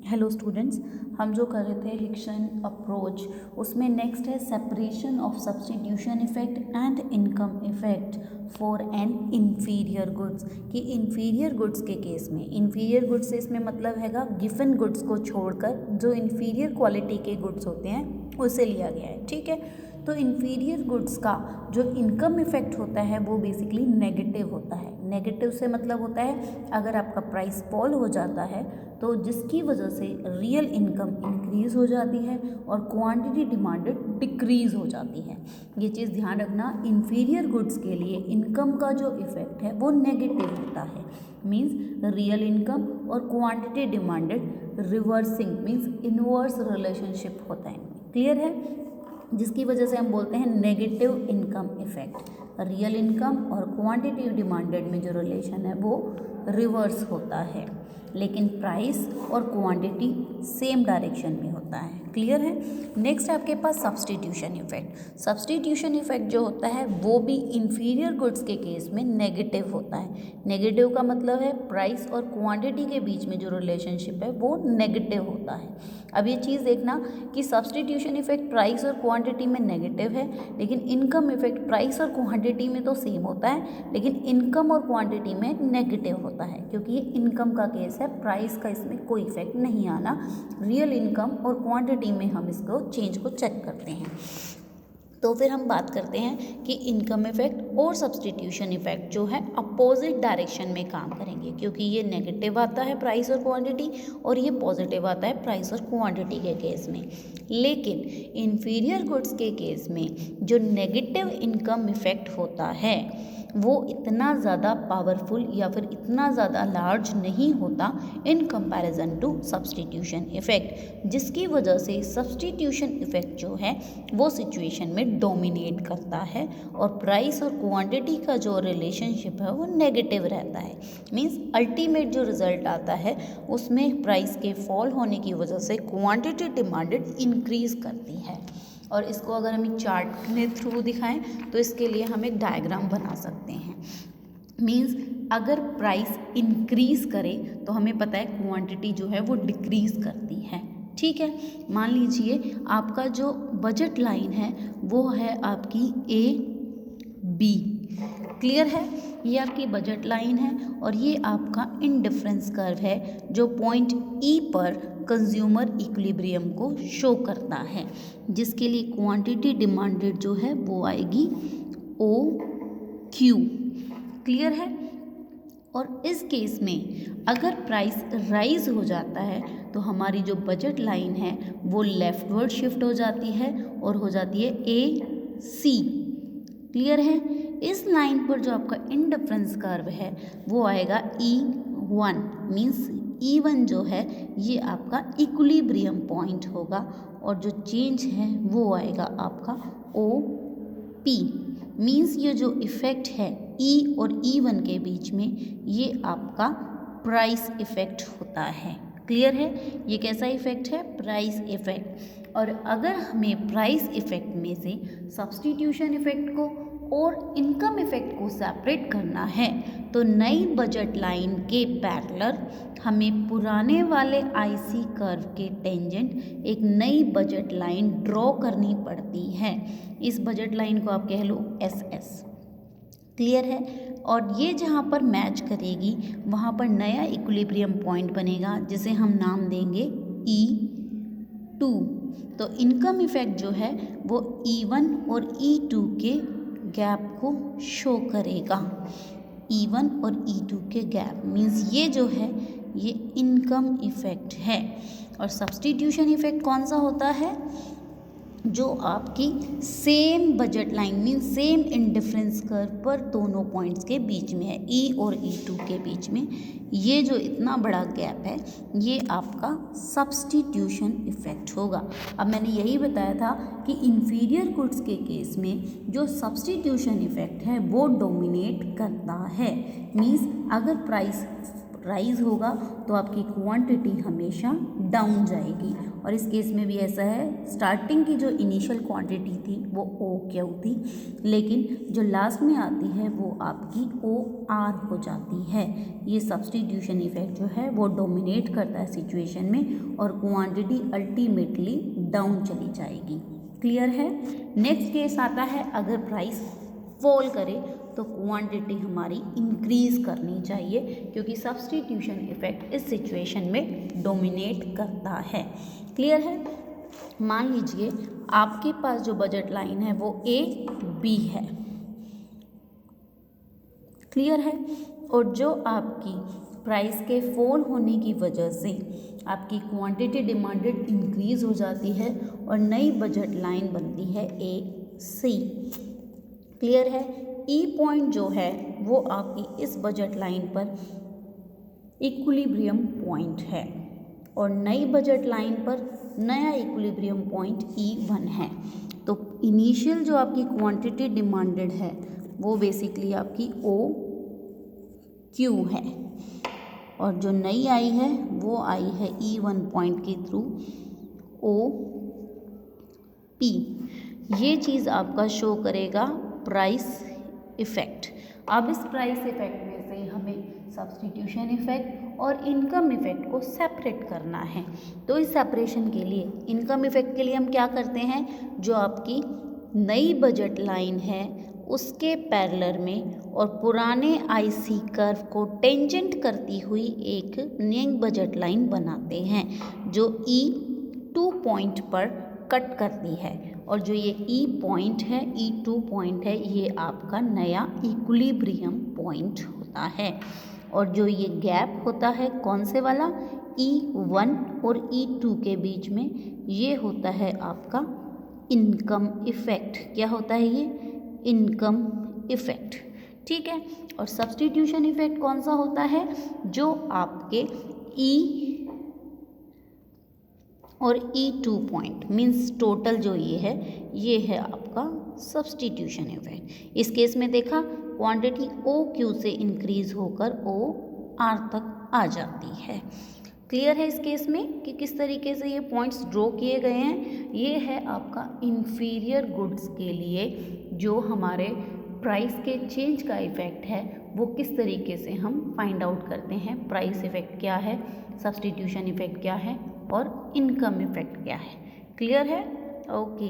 Hello students, हम जो कर रहे थे हिक्सन अप्रोच, उसमें नेक्स्ट है separation of substitution effect and income effect for an inferior goods. कि इन्फीरियर गुड्स के केस में, इन्फीरियर गुड्स से इसमें मतलब हैगा गिवन गुड्स को छोड़कर जो इन्फीरियर क्वालिटी के गुड्स होते हैं उसे लिया गया है। ठीक है, तो इन्फीरियर गुड्स का जो इनकम इफेक्ट होता है वो बेसिकली नेगेटिव होता है। नेगेटिव से मतलब होता है अगर आपका प्राइस फॉल हो जाता है तो जिसकी वजह से रियल इनकम इंक्रीज़ हो जाती है और क्वांटिटी डिमांडेड डिक्रीज़ हो जाती है। ये चीज़ ध्यान रखना, इन्फीरियर गुड्स के लिए इनकम का जो इफ़ेक्ट है वो नेगेटिव होता है। मीन्स रियल इनकम और quantity demanded reversing means inverse relationship होता है। क्लियर है? जिसकी वजह से हम बोलते हैं negative income effect. Real income और क्वांटिटी डिमांडेड में जो रिलेशन है वो रिवर्स होता है, लेकिन प्राइस और क्वांटिटी सेम डायरेक्शन में होता है। क्लियर है? नेक्स्ट है आपके पास सब्स्टिट्यूशन इफेक्ट। सब्स्टिट्यूशन इफेक्ट जो होता है वो भी इन्फीरियर गुड्स के केस में नेगेटिव होता है। नेगेटिव का मतलब है प्राइस और क्वांटिटी के बीच में जो रिलेशनशिप है वो नेगेटिव होता है। अब ये चीज़ देखना कि सब्स्टिट्यूशन इफेक्ट प्राइस और क्वांटिटी में नेगेटिव है, लेकिन इनकम इफेक्ट प्राइस और क्वांटिटी में तो सेम होता है, लेकिन इनकम और क्वांटिटी में नेगेटिव होता है, क्योंकि ये इनकम का केस है, प्राइस का इसमें कोई इफेक्ट नहीं आना। रियल इनकम और क्वांटिटी में हम इसको चेंज को चेक करते हैं। तो फिर हम बात करते हैं कि इनकम इफेक्ट और सब्स्टिट्यूशन इफेक्ट जो है अपोजिट डायरेक्शन में काम करेंगे, क्योंकि ये नेगेटिव आता है प्राइस और क्वांटिटी और ये पॉजिटिव आता है प्राइस और क्वांटिटी के केस में। लेकिन इन्फीरियर गुड्स के केस में जो नेगेटिव इनकम इफेक्ट होता है वो इतना ज़्यादा पावरफुल या फिर इतना ज़्यादा लार्ज नहीं होता in comparison to substitution effect, जिसकी वजह से सब्स्टिट्यूशन इफेक्ट जो है वो सिचुएशन में डोमिनेट करता है और प्राइस और क्वांटिटी का जो रिलेशनशिप है वो नेगेटिव रहता है। मीन्स अल्टीमेट जो रिजल्ट आता है उसमें प्राइस के फॉल होने की वजह से क्वांटिटी डिमांडेड इंक्रीज करती है। और इसको अगर हम एक चार्ट के थ्रू दिखाएं तो इसके लिए हम एक डायग्राम बना सकते हैं। मीन्स अगर प्राइस इंक्रीज करे तो हमें पता है क्वांटिटी जो है वो डिक्रीज करती है। ठीक है, मान लीजिए आपका जो बजट लाइन है वो है आपकी AB। क्लियर है? ये आपकी बजट लाइन है और ये आपका इंडिफरेंस कर्व है जो पॉइंट E पर कंज्यूमर इक्विलिब्रियम को शो करता है, जिसके लिए क्वांटिटी डिमांडेड जो है वो आएगी OQ। क्लियर है? और इस केस में अगर प्राइस राइज हो जाता है तो हमारी जो बजट लाइन है वो लेफ्टवर्ड शिफ्ट हो जाती है और हो जाती है AC। क्लियर है? इस लाइन पर जो आपका इंडिफरेंस कर्व है वो आएगा E1। मीन्स E1 जो है ये आपका इक्विलिब्रियम पॉइंट होगा और जो चेंज है वो आएगा आपका OP। मीन्स ये जो इफ़ेक्ट है E और E1 के बीच में ये आपका प्राइस इफ़ेक्ट होता है। क्लियर है? ये कैसा इफ़ेक्ट है? Price effect. और अगर हमें प्राइस इफ़ेक्ट में से सब्स्टिट्यूशन इफ़ेक्ट को और इनकम इफ़ेक्ट को सेपरेट करना है तो नई बजट लाइन के पैरेलल हमें पुराने वाले IC कर्व के टेंजेंट एक नई बजट लाइन ड्रॉ करनी पड़ती है। इस बजट लाइन को आप कह लो SS। क्लियर है? और ये जहाँ पर मैच करेगी वहाँ पर नया इक्विलिब्रियम पॉइंट बनेगा जिसे हम नाम देंगे E2। तो इनकम इफ़ेक्ट जो है वो E1 और E2 के गैप को शो करेगा। E1 और E2 के गैप मीन्स ये जो है ये इनकम इफ़ेक्ट है। और सब्स्टिट्यूशन इफ़ेक्ट कौन सा होता है? जो आपकी same budget line mean same indifference curve पर दोनों पॉइंट्स के बीच में है, E और E2 के बीच में ये जो इतना बड़ा गैप है ये आपका सब्स्टिट्यूशन इफ़ेक्ट होगा। अब मैंने यही बताया था कि इन्फीरियर गुड्स के केस में जो सब्स्टिट्यूशन इफ़ेक्ट है वो डोमिनेट करता है। मीन्स अगर प्राइस राइज होगा तो आपकी क्वांटिटी हमेशा डाउन जाएगी। और इस केस में भी ऐसा है, स्टार्टिंग की जो इनिशियल क्वांटिटी थी वो ओ क्यू थी, लेकिन जो लास्ट में आती है वो आपकी ओ आर हो जाती है। ये सब्स्टिट्यूशन इफेक्ट जो है वो डोमिनेट करता है सिचुएशन में और क्वांटिटी अल्टीमेटली डाउन चली जाएगी। क्लियर है। नेक्स्ट केस आता है, अगर प्राइस फॉल करे तो क्वांटिटी हमारी इंक्रीज करनी चाहिए, क्योंकि सब्स्टिट्यूशन इफेक्ट इस सिचुएशन में डोमिनेट करता है। क्लियर है। मान लीजिए आपके पास जो बजट लाइन है वो ए बी है। क्लियर है। और जो आपकी प्राइस के फॉल होने की वजह से आपकी क्वांटिटी डिमांडेड इंक्रीज हो जाती है और नई बजट लाइन बनती है ए सी। क्लियर है। ई पॉइंट जो है वो आपकी इस बजट लाइन पर इक्विलिब्रियम पॉइंट है और नई बजट लाइन पर नया इक्विलिब्रियम पॉइंट E1 है। तो इनिशियल जो आपकी क्वांटिटी डिमांडेड है वो बेसिकली आपकी ओ क्यू है और जो नई आई है वो आई है E1 पॉइंट के थ्रू ओ पी। ये चीज़ आपका शो करेगा प्राइस इफ़ेक्ट। अब इस प्राइस इफ़ेक्ट में से हमें सब्स्टिट्यूशन इफ़ेक्ट और इनकम इफ़ेक्ट को सेपरेट करना है। तो इस सेपरेशन के लिए, इनकम इफ़ेक्ट के लिए हम क्या करते हैं, जो आपकी नई बजट लाइन है उसके पैरेलल में और पुराने आईसी कर्व को टेंजेंट करती हुई एक नई बजट लाइन बनाते हैं जो E2 पॉइंट पर कट करती है। और जो ये E पॉइंट है, E2 पॉइंट है, ये आपका नया इक्विलिब्रियम पॉइंट होता है। और जो ये गैप होता है कौन से वाला, E1 और E2 के बीच में, ये होता है आपका इनकम इफ़ेक्ट। क्या होता है ये, इनकम इफ़ेक्ट। ठीक है। और सब्स्टिट्यूशन इफ़ेक्ट कौन सा होता है, जो आपके E और E2 पॉइंट मीन्स टोटल जो ये है आपका सब्स्टिट्यूशन इफेक्ट। इस केस में देखा क्वांटिटी OQ से इंक्रीज होकर OR तक आ जाती है। क्लियर है इस केस में कि किस तरीके से ये पॉइंट्स ड्रॉ किए गए हैं। ये है आपका इंफीरियर गुड्स के लिए जो हमारे प्राइस के चेंज का इफ़ेक्ट है वो किस तरीके से हम फाइंड आउट करते हैं। प्राइस इफ़ेक्ट क्या है, सब्स्टिट्यूशन इफ़ेक्ट क्या है और इनकम इफ़ेक्ट क्या है। क्लियर है। ओके।